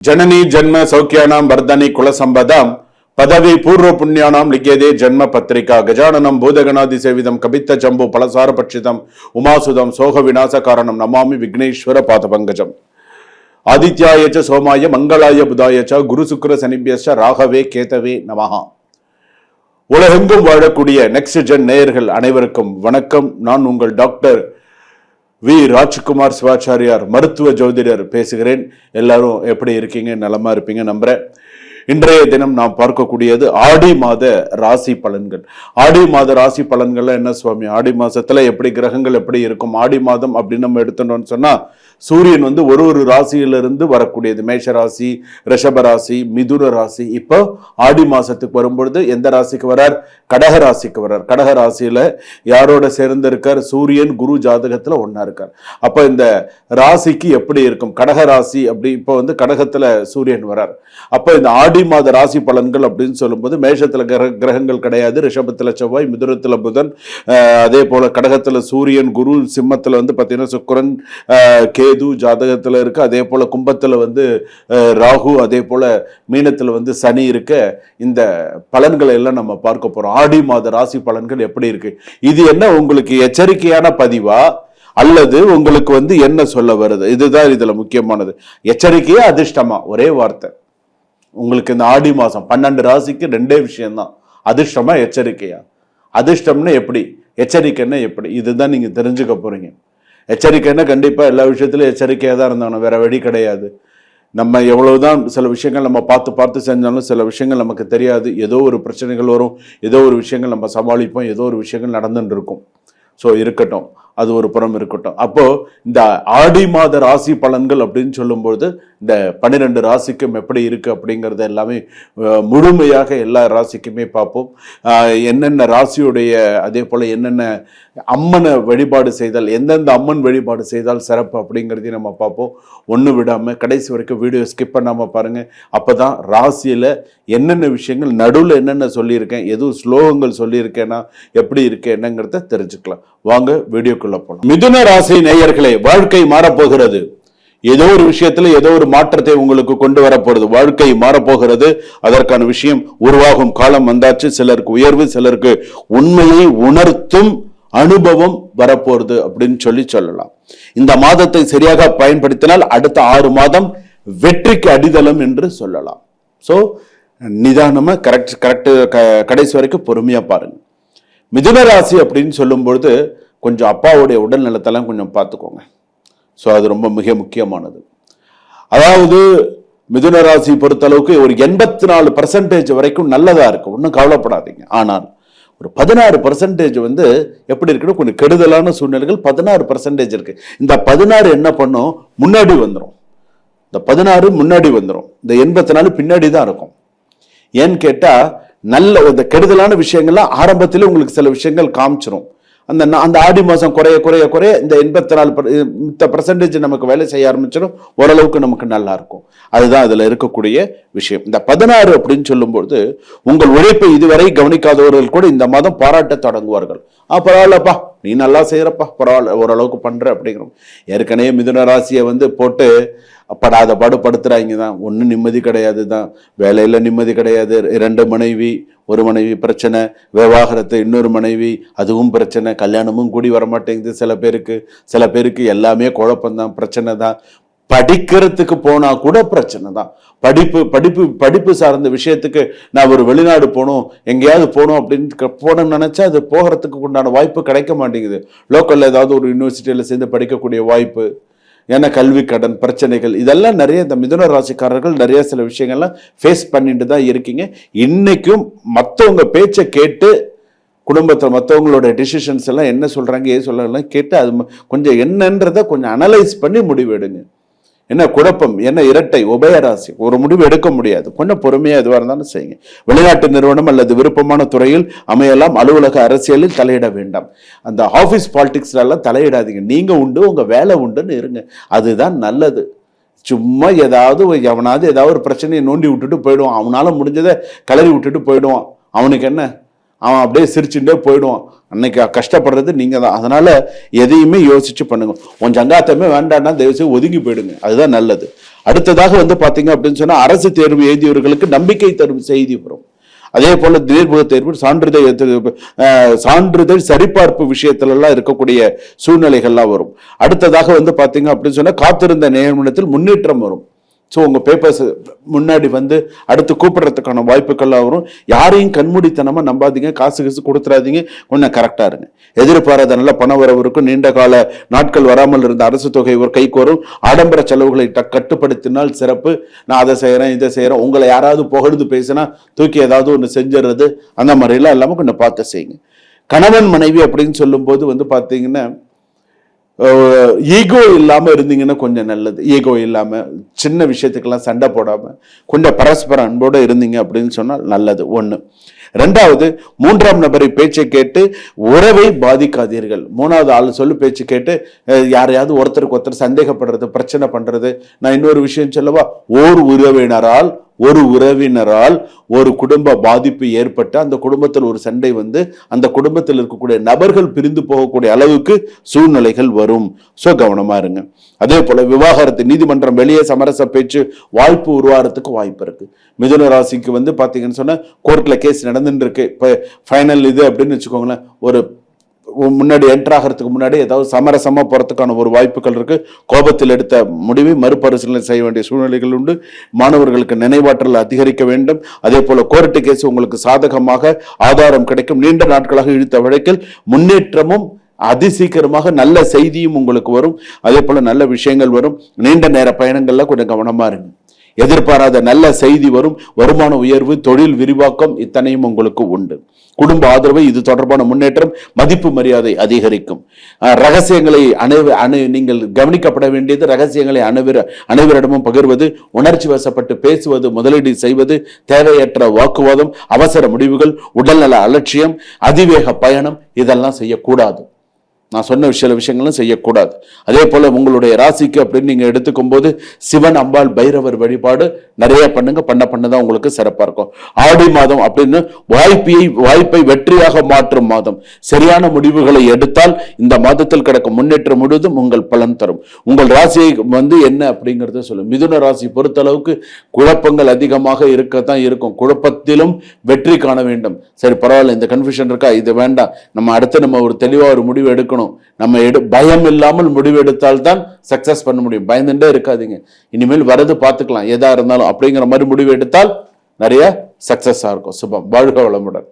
जननी जन्म सौख्यानां वर्धनी कुलसंपदां पदवी पूर्व पुण्यानां लिख्यते जन्म पत्रिका गजाननं भूतगणादिसेवितं कपित्त जम्बू फलसार पक्षितं उमासुदं सोह विनाश कारणं नमामि विघ्नेश्वर पादपंकजम् आदित्याय च सोमाय मंगलाय बुधाय च गुरु शुक्र शनिभ्यश्च राघवे केतवे நமஹ. உலகெங்கும் வாழக்கூடிய நெக்ஸ்ட் ஜென் நேயர்கள் அனைவருக்கும் வணக்கம். நான் உங்கள் டாக்டர் வி ராஜ்குமார் சிவாச்சாரியார் மருத்துவ ஜோதிடர் பேசுகிறேன். எல்லாரும் எப்படி இருக்கீங்க? நலமா இருப்பீங்க நம்புறேன். இன்றைய தினம் நாம் பார்க்கக்கூடியது ஆடி மாத ராசி பலன்கள். ஆடி மாத ராசி பலன்கள்ல என்ன சுவாமி, ஆடி மாசத்துல எப்படி கிரகங்கள் எப்படி இருக்கும்? ஆடி மாதம் அப்படின்னு நம்ம எடுத்துட்டோம்னு சொன்னா சூரியன் ஒரு ராசியிலிருந்து வரக்கூடியது. மேஷ ராசி, ரிஷப ராசி, மிதுன ராசி. இப்போ ஆடி மாசத்துக்கு வரும்பொழுது எந்த ராசிக்கு வரார்? கடக ராசிக்கு வர்றார். கடக ராசியில யாரோட சேர்ந்து இருக்கார்? சூரியன் குரு ஜாதகத்துல ஒன்னா இருக்கார். அப்ப இந்த ராசிக்கு எப்படி இருக்கும்? கடக ராசி அப்படி இப்போ கடகத்துல சூரியன் வரார். அப்ப இந்த ஆடி மாத ராசி பலன்கள் அப்படின்னு சொல்லும்போது மேஷத்துல கிரகங்கள் கிடையாது. ரிஷபத்துல செவ்வாய், மிதுனத்துல புதன், அதே போல கடகத்துல சூரியன் குரு, சிம்மத்துல பாத்தீங்கன்னா சுக்கிரன், கேது ஜாதகத்துல இருக்கு. அதே போல கும்பத்துல ராகு, அதே போல மீனத்துல சனி இருக்க. இந்த பலன்களை எல்லாம் நம்ம பார்க்க போறோம். ஆடி மாத ராசி பலன்கள் எப்படி இருக்கு? இது என்ன உங்களுக்கு எச்சரிக்கையான பதிவா அல்லது உங்களுக்கு என்ன சொல்ல வருது? இதுதான் இதுல முக்கியமானது. எச்சரிக்கையா அதிர்ஷ்டமா? ஒரே வார்த்தை. உங்களுக்கு இந்த ஆடி மாசம் 12 ராசிக்கு ரெண்டே விஷயம்தான். அதிர்ஷ்டமா எச்சரிக்கையா? அதிர்ஷ்டம்னா எப்படி, எச்சரிக்கைன்னா எப்படி? இதுதான் நீங்க தெரிஞ்சுக்க போறீங்க. எச்சரிக்கைன்னா கண்டிப்பா எல்லா விஷயத்திலும் எச்சரிக்கையா தான் இருந்தாங்க, வேற வழி கிடையாது. நம்ம எவ்வளவுதான் சில விஷயங்கள் நம்ம பார்த்து செஞ்சாலும் சில விஷயங்கள் நமக்கு தெரியாது. ஏதோ ஒரு பிரச்சனைகள் வரும், ஏதோ ஒரு விஷயங்கள் நம்ம சமாளிப்போம், ஏதோ ஒரு விஷயங்கள் நடந்துட்டு இருக்கும். ஸோ இருக்கட்டும், அது ஒரு புறம் இருக்கட்டும். அப்போ இந்த ஆடி மாத ராசி பலன்கள் அப்படின்னு சொல்லும்போது இந்த 12 ராசிக்கும் எப்படி இருக்கு அப்படிங்கறத எல்லாமே முழுமையாக எல்லா ராசிக்குமே பார்ப்போம். என்னென்ன ராசியுடைய, அதே போல என்னென்ன அம்மனை வழிபாடு செய்தால், எந்தெந்த அம்மன் வழிபாடு செய்தால் சிறப்பு அப்படிங்கிறதையும் நம்ம பார்ப்போம். ஒன்று விடாம கடைசி வரைக்கும் வீடியோ ஸ்கிப் பண்ணாம பாருங்க. அப்பதான் ராசியில என்னென்ன விஷயங்கள், நடுவில் என்னென்ன சொல்லியிருக்கேன், எதுவும் ஸ்லோகங்கள் சொல்லியிருக்கேன்னா எப்படி இருக்கு என்னங்கிறத தெரிஞ்சுக்கலாம். வாங்க வீடியோக்குள்ள போலாம். மிதுன ராசி நேயர்களே, வாழ்க்கை மாறப்போகிறது. ஏதோ ஒரு விஷயத்துல ஏதோ ஒரு மாற்றத்தை உங்களுக்கு கொண்டு வரப்போறது. வாழ்க்கை மாறப்போகிறது. அதற்கான விஷயம் உருவாகும் காலம் வந்தாச்சு. சிலருக்கு உயர்வு, சிலருக்கு உண்மையை உணர்த்தும் அனுபவம் வரப்போறது அப்படின்னு சொல்லலாம். இந்த மாதத்தை சரியாக பயன்படுத்தினால் அடுத்த 6 மாதம் வெற்றிக்கு அடித்தளம் என்று சொல்லலாம். சோ நிதானமா கடைசி வரைக்கும் பொறுமையா பாருங்க. மிதுன ராசி அப்படின்னு சொல்லும் பொழுது கொஞ்சம் அப்பாவுடைய உடல் நலத்தெல்லாம் கொஞ்சம் பார்த்துக்கோங்க. ஸோ அது ரொம்ப மிக முக்கியமானது. அதாவது மிதுன ராசி பொறுத்த அளவுக்கு ஒரு 84% வரைக்கும் நல்லதா இருக்கு, ஒன்றும் கவலைப்படாதீங்க. ஆனால் ஒரு 16% எப்படி இருக்குன்னு கொஞ்சம் கெடுதலான சூழ்நிலைகள் 16% இருக்கு. இந்த 16 என்ன பண்ணும்? முன்னாடி வந்துடும். இந்த 16 முன்னாடி வந்துடும். இந்த 84 பின்னாடி தான் இருக்கும். ஏன்னு கேட்டா நல்ல இந்த கெடுதலான விஷயங்கள்லாம் ஆரம்பத்திலே உங்களுக்கு சில விஷயங்கள் காமிச்சிரும். அந்த ஆடி மாசம் குறைய இந்த 84% நமக்கு வேலை செய்ய ஆரம்பிச்சிடும். ஓரளவுக்கு நமக்கு நல்லா இருக்கும். அதுதான் அதுல இருக்கக்கூடிய விஷயம். இந்த 16 அப்படின்னு சொல்லும்போது உங்கள் உழைப்பை இதுவரை கவனிக்காதவர்கள் கூட இந்த மாதம் பாராட்ட தொடங்குவார்கள். பரவாயில்லப்பா, நீ நல்லா செய்யறப்பா, பரவாயில்ல, ஓரளவுக்கு பண்ற அப்படிங்கிறோம். ஏற்கனவே மிதுன ராசியை போட்டு படாத பாடுபடுத்துறாங்க தான். ஒன்றும் நிம்மதி கிடையாது தான். வேலையில நிம்மதி கிடையாது. 2 மனைவி, ஒரு மனைவி பிரச்சனை, விவாகரத்து, இன்னொரு மனைவி, அதுவும் பிரச்சனை, கல்யாணமும் கூடி வரமாட்டேங்குது சில பேருக்கு எல்லாமே குழப்பம்தான், பிரச்சனை தான். படிக்கிறதுக்கு போனா கூட பிரச்சனை தான். படிப்பு சார்ந்த விஷயத்துக்கு நான் ஒரு வெளிநாடு போகணும், எங்கேயாவது போகணும் அப்படின்னு போனோம்னு நினைச்சா அது போகிறதுக்கு உண்டான வாய்ப்பு கிடைக்க மாட்டேங்குது. லோக்கல்ல ஏதாவது ஒரு யூனிவர்சிட்டியில சேர்ந்து படிக்கக்கூடிய வாய்ப்பு, ஏன்னா கல்வி கடன் பிரச்சனைகள், இதெல்லாம் நிறைய இந்த மிதுன ராசிக்காரர்கள் நிறைய சில விஷயங்கள்லாம் ஃபேஸ் பண்ணிட்டு தான் இருக்கீங்க. இன்னைக்கும் மற்றவங்க பேச்சை கேட்டு குடும்பத்தில் மற்றவங்களோட டிசிஷன்ஸ் எல்லாம் என்ன சொல்றாங்க, ஏது சொல்றாங்க கேட்டு அது கொஞ்சம் என்னன்றதை கொஞ்சம் அனலைஸ் பண்ணி முடிவு எடுங்க. என்ன குழப்பம், என்ன இரட்டை உபயராசி, ஒரு முடிவு எடுக்க முடியாது. கொஞ்சம் பொறுமையா எதுவாக இருந்தாலும் செய்யுங்க. வெளிநாட்டு நிறுவனம் அல்லது விருப்பமான துறையில் அமையலாம். அலுவலக அரசியலில் தலையிட வேண்டாம். அந்த ஆபீஸ் பாலிடிக்ஸ்ல எல்லாம் தலையிடாதீங்க. நீங்க உண்டு, உங்க வேலை உண்டுன்னு இருங்க. அதுதான் நல்லது. சும்மா எவனாவது ஏதாவது ஒரு பிரச்சனையை நோண்டி விட்டுட்டு போயிடுவான். அவனால முடிஞ்சதை கிளறி விட்டுட்டு போயிடுவான். அவனுக்கு என்ன, அவன் அப்படியே சிரிச்சுட்டே போயிடுவான். அன்னைக்கு கஷ்டப்படுறது நீங்க தான். அதனால எதையுமே யோசிச்சு பண்ணுங்க. உன் சங்காத்தமே வேண்டாம்னா தயவுசெய்து ஒதுங்கி போயிடுங்க. அதுதான் நல்லது. அடுத்ததாக வந்து பாத்தீங்க அப்படின்னு சொன்னா அரசு தேர்வு எழுதியவர்களுக்கு நம்பிக்கை தரும் செய்தி வரும். அதே போல நேர்முக தேர்வு சான்றிதழ் சரிபார்ப்பு விஷயத்துல எல்லாம் இருக்கக்கூடிய சூழ்நிலைகள்லாம் வரும். அடுத்ததாக வந்து பாத்தீங்க அப்படின்னு சொன்னா காத்திருந்த நியமனத்தில் முன்னேற்றம் வரும். ஸோ உங்கள் பேப்பர்ஸ் முன்னாடி வந்து அடுத்து கூப்பிடுறதுக்கான வாய்ப்புகள்லாம் வரும். யாரையும் கண்மூடித்தனமாக நம்பாதீங்க, காசு கொடுத்துறாதீங்க, கொஞ்சம் கரெக்டாக இருங்க. எதிர்பாராத நல்ல பண வரவிருக்கும். நீண்ட கால நாட்கள் வராமல் இருந்த அரசு தொகை ஒரு கைக்கு வரும். ஆடம்பர செலவுகளை கட்டுப்படுத்தினால் சிறப்பு. நான் அதை செய்கிறேன் இதை செய்கிறேன், உங்களை யாராவது புகழ்ந்து பேசினா தூக்கி ஏதாவது ஒன்று செஞ்சிடறது, அந்த மாதிரிலாம் இல்லாமல் கொஞ்சம் பார்த்து செய்யுங்க. கணவன் மனைவி அப்படின்னு சொல்லும்போது வந்து பார்த்தீங்கன்னா ஈகோ இல்லாம இருந்தீங்கன்னா கொஞ்சம் நல்லது. ஈகோ இல்லாம சின்ன விஷயத்துக்கெல்லாம் சண்டை போடாம கொஞ்சம் பரஸ்பர அன்போட இருந்தீங்க அப்படின்னு சொன்னால் நல்லது. ஒண்ணு. ரெண்டாவது, மூன்றாம் நபரை பேச்சை கேட்டு உறவை பாதிக்காதீர்கள். மூணாவது ஆள் சொல்லு பேச்சு கேட்டு யாரையாவது ஒருத்தருக்கு ஒருத்தர் சந்தேகப்படுறது, பிரச்சனை பண்றது. நான் இன்னொரு விஷயம் சொல்லவா, ஒரு உறவினரால் ஒரு குடும்ப பாதிப்பு ஏற்பட்டு அந்த குடும்பத்தில் ஒரு சண்டை வந்து அந்த குடும்பத்தில் இருக்கக்கூடிய நபர்கள் பிரிந்து போகக்கூடிய அளவுக்கு சூழ்நிலைகள் வரும். ஸோ கவனமா இருங்க. அதே போல விவாகரத்து நீதிமன்றம் வெளியே சமரச பேச்சு வாய்ப்பு உருவாகிறதுக்கு வாய்ப்பு இருக்கு. மிதுன ராசிக்கு வந்து பாத்தீங்கன்னு சொன்னா கோர்ட்ல கேஸ் நடந்துட்டு இருக்கு. இப்ப ஃபைனல் இது அப்படின்னு வச்சுக்கோங்களேன், ஒரு முன்னாடி என்டர் ஆகிறதுக்கு முன்னாடி ஏதாவது சமரசமா போறதுக்கான ஒரு வாய்ப்புகள் இருக்கு. கோபத்தில் எடுத்த முடிவை மறுபரிசீலனை செய்ய வேண்டிய சூழ்நிலைகள் உண்டு. மாணவர்களுக்கு நினைவாற்றல் அதிகரிக்க வேண்டும். அதே போல கோர்ட்டு கேஸ் உங்களுக்கு சாதகமாக ஆதாரம் கிடைக்கும். நீண்ட நாட்களாக இழுத்த வழக்கில் முன்னேற்றமும் அதிசீக்கிரமாக நல்ல செய்தியும் உங்களுக்கு வரும். அதே போல நல்ல விஷயங்கள் வரும். நீண்ட நேர பயணங்கள்ல கொஞ்சம் கவனமா இருங்க. எதிர்பாராத நல்ல செய்தி வரும். வருமான உயர்வு, தொழில் விரிவாக்கம் இத்தனையும் உங்களுக்கு உண்டு. குடும்ப ஆதரவு, இது தொடர்பான முன்னேற்றம், மதிப்பு மரியாதை அதிகரிக்கும். ரகசியங்களை நீங்கள் கவனிக்கப்பட வேண்டியது, ரகசியங்களை அனைவரிடமும் பகிர்வது, உணர்ச்சி வசப்பட்டு பேசுவது, முதலீடு செய்வது, தேவையற்ற வாக்குவாதம், அவசர முடிவுகள், உடல்நல அலட்சியம், அதிவேக பயணம் இதெல்லாம் செய்யக்கூடாது. நான் சொன்ன சில விஷயங்களும் செய்யக்கூடாது. அதே போல உங்களுடைய ராசிக்கு அப்படின்னு நீங்க எடுத்துக்கும் போது சிவன், அம்பாள், பைரவர் வழிபாடு நிறைய பண்ணுங்க. பண்ணதான் உங்களுக்கு சிறப்பா இருக்கும். ஆடி மாதம் அப்படின்னு வாய்ப்பை வெற்றியாக மாற்றும் மாதம். சரியான முடிவுகளை எடுத்தால் இந்த மாதத்தில் கிடக்கும் முன்னேற்றம் முழுவதும் உங்கள் பலன் தரும். உங்கள் ராசியை வந்து என்ன அப்படிங்கறத சொல்லும். மிதுன ராசி பொறுத்தளவுக்கு குழப்பங்கள் அதிகமாக இருக்கத்தான் இருக்கும். குழப்பத்திலும் வெற்றி காண வேண்டும். சரி பரவாயில்ல, இந்த கன்ஃபியூஷன் இருக்கா, இது வேண்டாம், நம்ம அடுத்து நம்ம ஒரு தெளிவா ஒரு முடிவு எடுக்கணும். நம்ம பயம் இல்லாமல் முடிவு எடுத்தால்தான் சக்சஸ் பண்ண முடியும். பயந்துட்டே இருக்காதீங்க, இனிமேல் வரது பார்த்துக்கலாம் எதா இருந்தாலும் அப்படிங்கிற மாதிரி முடிவு எடுத்தால் நிறைய சக்சஸ் இருக்கும். சுபம். வாழ்க வளமுடன்.